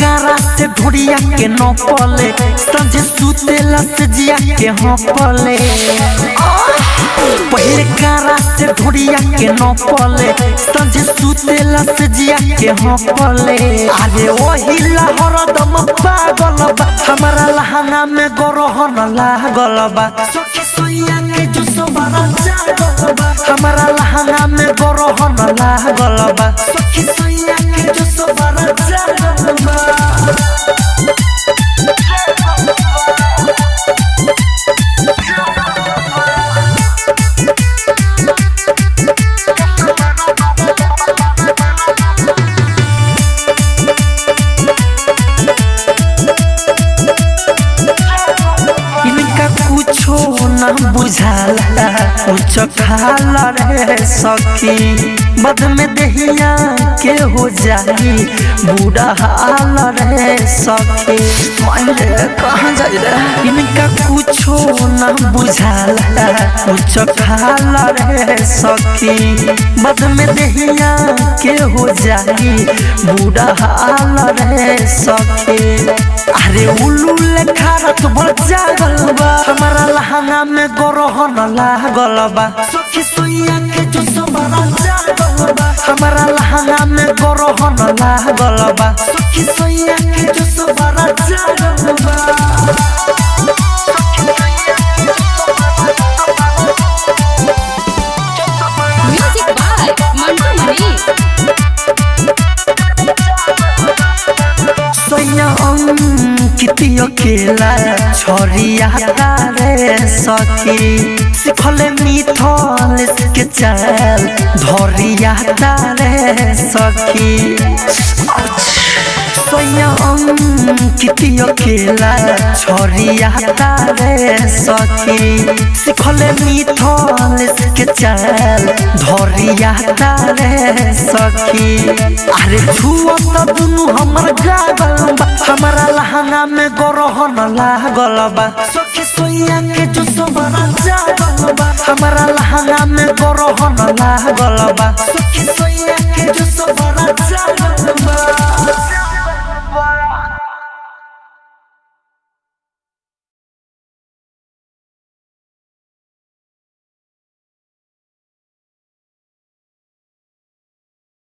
कारा से ढोड़िया के न पले संझे सुतेला से जिया के हाँ पले पहले कारा से ढोड़िया के न पले संझे सुतेला से जिया के हाँ पले अरे वही हरदम पागल बा हमारा लहंगा में गरहन लागल बा सखी सोया के जो सोबारा जागल बा हमारा लहंगा में गरहन लागल बा सखी सोया के जो सोबारा जागल बा कुछो न बुझाला कुछ खाला रे सखी बद में दहिया के हो जाई बूढ़ा हाल रे सखी मायरे कहाँ जाई रे इनका कुछो न बुझाला कुछ खाला रे सखी बद में दहिया के हो जाई बूढ़ा हाल रे सखी अरे उल्लू लेखा रात भर जागल बा हमारा लहंगा में गरहन लागल बा सखी सोया के जो सोबारा जागल बा हमारा लहंगा में गरहन लागल बा सखी सोया के जो सोबारा जागल बा म्यूजिक बाय मंटू मनी सोया कितियो केला छोरिया रे सखी सिखले मिथल के चल धरिया रे सखी सोया कितियो केला छोरिया रे सखी सिखले मिथल के चल धरिया रे सखी अरे छुआ त दुनु हमर गागल बा हमारा लहंगा में गरहन लागल बा सखी सोया के जो सोबारा जागल बा हमारा लहंगा में गरहन लागल बा सखी सोया के जो सोबारा जागल